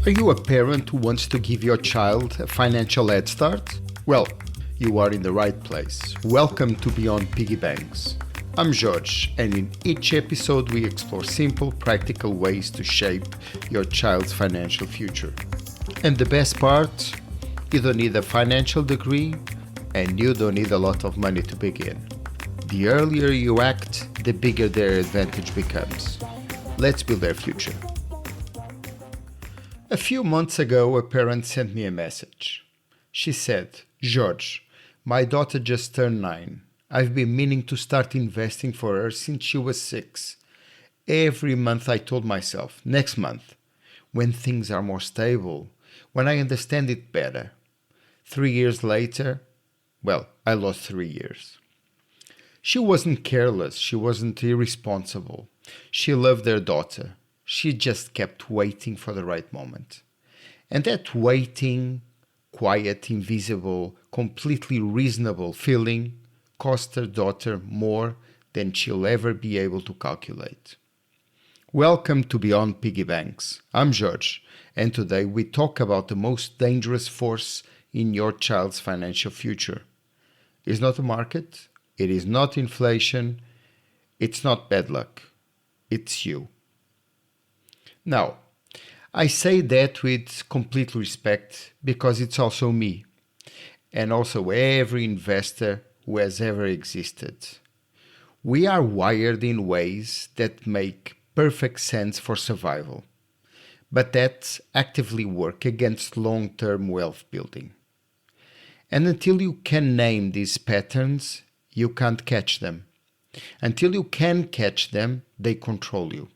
Are you a parent who wants to give your child a financial head start? Well, you are in the right place. Welcome to Beyond PiggyBanks. I'm George, and in each episode we explore simple, practical ways to shape your child's financial future. And the best part, you don't need a financial degree, and you don't need a lot of money to begin. The earlier you act, the bigger their advantage becomes. Let's build their future. A few months ago, a parent sent me a message. She said, "George, my daughter just turned 9. I've been meaning to start investing for her since she was 6. Every month I told myself, next month, when things are more stable, when I understand it better." 3 years later, I lost 3 years. She wasn't careless, she wasn't irresponsible. She loved her daughter. She just kept waiting for the right moment. And that waiting, quiet, invisible, completely reasonable feeling cost her daughter more than she'll ever be able to calculate. Welcome to Beyond PiggyBanks. I'm George, and today we talk about the most dangerous force in your child's financial future. It's not the market, it is not inflation, it's not bad luck, it's you. Now, I say that with complete respect because it's also me, and also every investor who has ever existed. We are wired in ways that make perfect sense for survival, but that actively work against long-term wealth building. And until you can name these patterns, you can't catch them. Until you can catch them, they control you.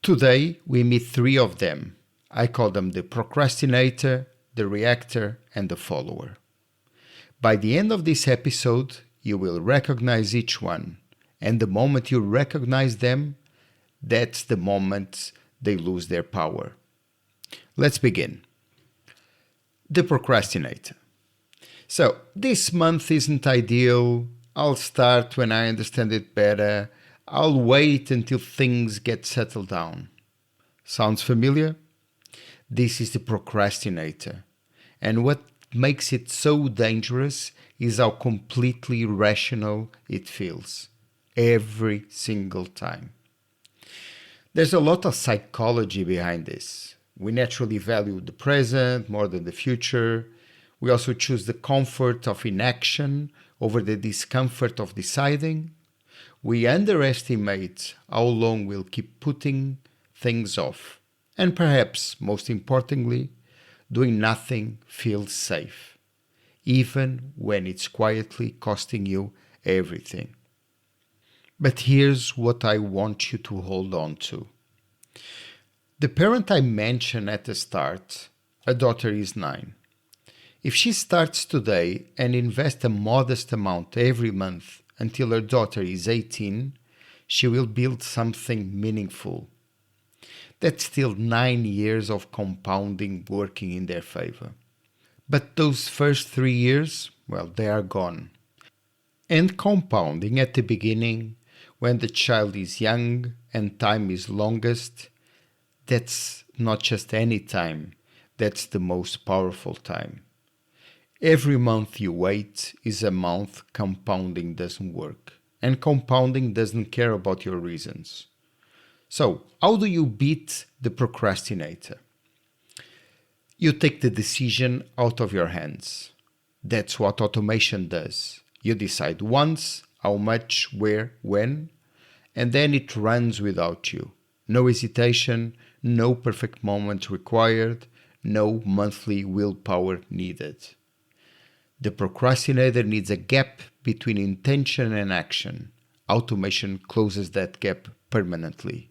Today, we meet 3 of them. I call them the procrastinator, the reactor, and the follower. By the end of this episode, you will recognize each one. And the moment you recognize them, that's the moment they lose their power. Let's begin. The procrastinator. So, this month isn't ideal. I'll start when I understand it better. I'll wait until things get settled down. Sounds familiar? This is the procrastinator. And what makes it so dangerous is how completely irrational it feels. Every single time. There's a lot of psychology behind this. We naturally value the present more than the future. We also choose the comfort of inaction over the discomfort of deciding. We underestimate how long we'll keep putting things off. And perhaps, most importantly, doing nothing feels safe, even when it's quietly costing you everything. But here's what I want you to hold on to. The parent I mentioned at the start, her daughter is 9. If she starts today and invests a modest amount every month until her daughter is 18, she will build something meaningful. That's still 9 years of compounding working in their favor. But those first 3 years, they are gone. And compounding at the beginning, when the child is young and time is longest, that's not just any time, that's the most powerful time. Every month you wait is a month compounding doesn't work. And compounding doesn't care about your reasons. So, how do you beat the procrastinator? You take the decision out of your hands. That's what automation does. You decide once, how much, where, when, and then it runs without you. No hesitation, no perfect moment required, no monthly willpower needed. The procrastinator needs a gap between intention and action. Automation closes that gap permanently.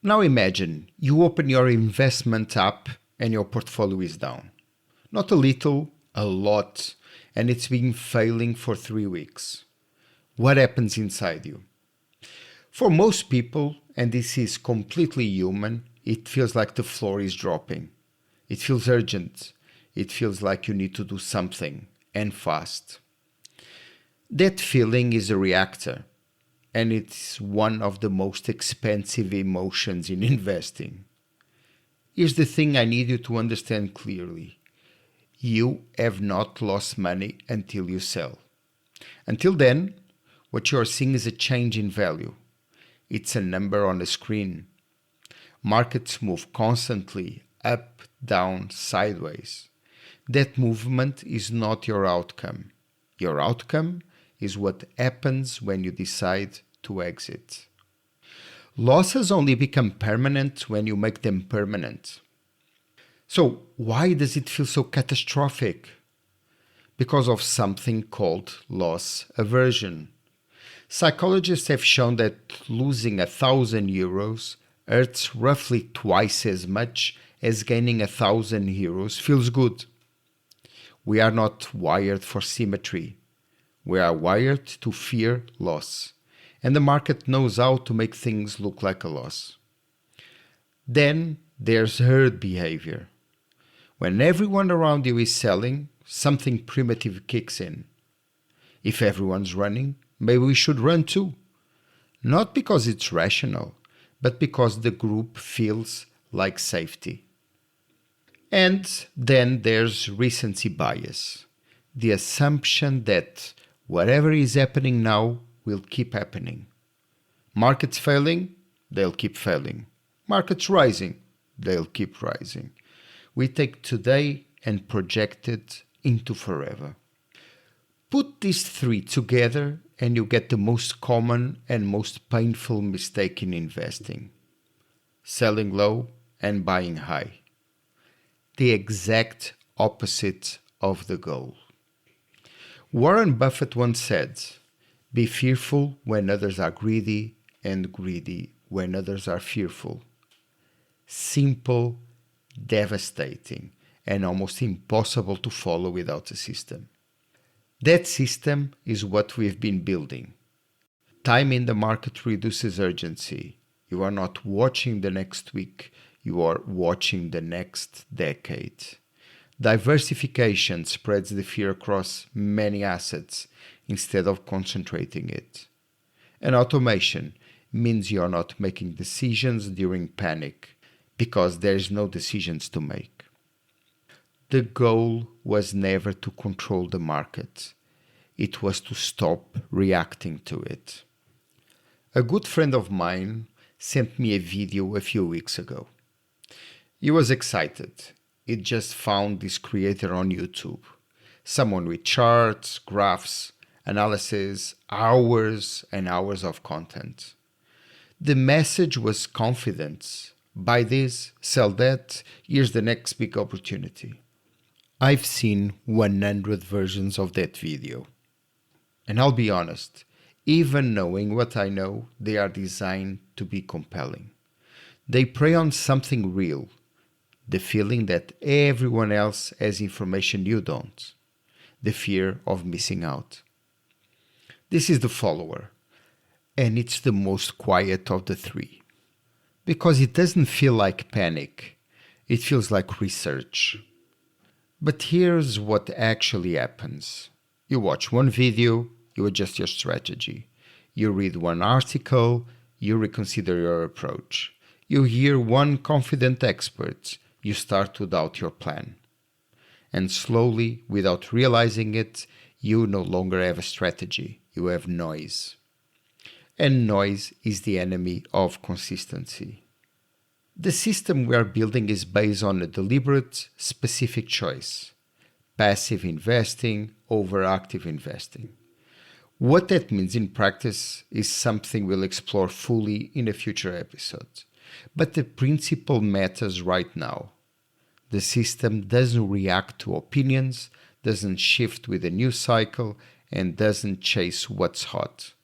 Now imagine you open your investment app and your portfolio is down. Not a little, a lot, and it's been failing for 3 weeks. What happens inside you? For most people, and this is completely human, it feels like the floor is dropping. It feels urgent. It feels like you need to do something, and fast. That feeling is a reactor, and it's one of the most expensive emotions in investing. Here's the thing I need you to understand clearly. You have not lost money until you sell. Until then, what you are seeing is a change in value. It's a number on a screen. Markets move constantly, up, down, sideways. That movement is not your outcome. Your outcome is what happens when you decide to exit. Losses only become permanent when you make them permanent. So, why does it feel so catastrophic? Because of something called loss aversion. Psychologists have shown that losing €1,000 hurts roughly twice as much as gaining €1,000 feels good. We are not wired for symmetry. We are wired to fear loss. And the market knows how to make things look like a loss. Then there's herd behavior. When everyone around you is selling, something primitive kicks in. If everyone's running, maybe we should run too. Not because it's rational, but because the group feels like safety. And then there's recency bias, the assumption that whatever is happening now will keep happening. Markets failing, they'll keep failing. Markets rising, they'll keep rising. We take today and project it into forever. Put these three together and you get the most common and most painful mistake in investing. Selling low and buying high. The exact opposite of the goal. Warren Buffett once said, "Be fearful when others are greedy and greedy when others are fearful." Simple, devastating, and almost impossible to follow without a system. That system is what we've been building. Time in the market reduces urgency. You are not watching the next week, you are watching the next decade. Diversification spreads the fear across many assets instead of concentrating it. And automation means you are not making decisions during panic because there is no decisions to make. The goal was never to control the market. It was to stop reacting to it. A good friend of mine sent me a video a few weeks ago. He was excited. He'd just found this creator on YouTube. Someone with charts, graphs, analysis, hours and hours of content. The message was confidence. Buy this, sell that, here's the next big opportunity. I've seen 100 versions of that video. And I'll be honest, even knowing what I know, they are designed to be compelling. They prey on something real, the feeling that everyone else has information you don't, the fear of missing out. This is the follower, and it's the most quiet of the three, because it doesn't feel like panic, it feels like research. But here's what actually happens. You watch one video, you adjust your strategy. You read one article, you reconsider your approach. You hear one confident expert, you start to doubt your plan. And slowly, without realizing it, you no longer have a strategy, you have noise. And noise is the enemy of consistency. The system we are building is based on a deliberate, specific choice. Passive investing over active investing. What that means in practice is something we'll explore fully in a future episode. But the principle matters right now. The system doesn't react to opinions, doesn't shift with a news cycle, and doesn't chase what's hot.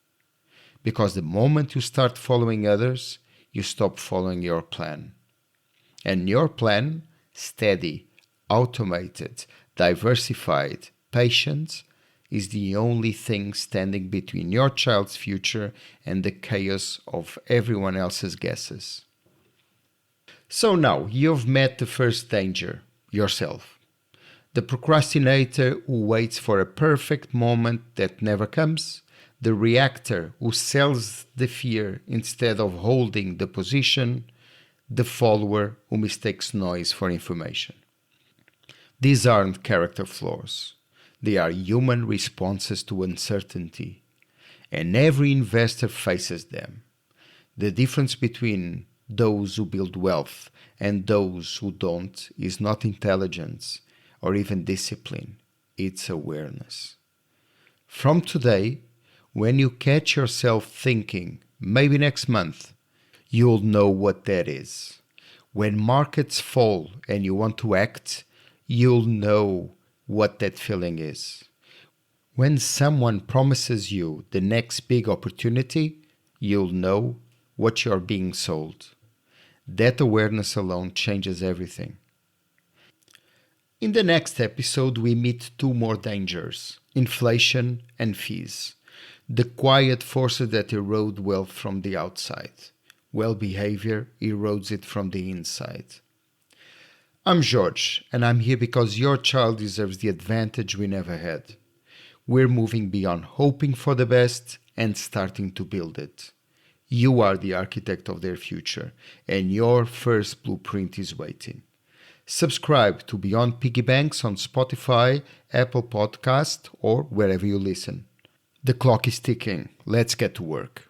Because the moment you start following others, you stop following your plan. And your plan, steady, automated, diversified, patient, is the only thing standing between your child's future and the chaos of everyone else's guesses. So now you've met the first danger, yourself. The procrastinator who waits for a perfect moment that never comes, the reactor who sells the fear instead of holding the position, the follower who mistakes noise for information. These aren't character flaws. They are human responses to uncertainty, and every investor faces them. The difference between those who build wealth and those who don't is not intelligence or even discipline, it's awareness. From today, when you catch yourself thinking, maybe next month, you'll know what that is. When markets fall and you want to act, you'll know what that feeling is. When someone promises you the next big opportunity, you'll know what you're being sold. That awareness alone changes everything. In the next episode, we meet two more dangers: inflation and fees, the quiet forces that erode wealth from the outside. Well behavior erodes it from the inside. I'm George, and I'm here because your child deserves the advantage we never had. We're moving beyond hoping for the best and starting to build it. You are the architect of their future, and your first blueprint is waiting. Subscribe to Beyond PiggyBanks on Spotify, Apple Podcast, or wherever you listen. The clock is ticking. Let's get to work.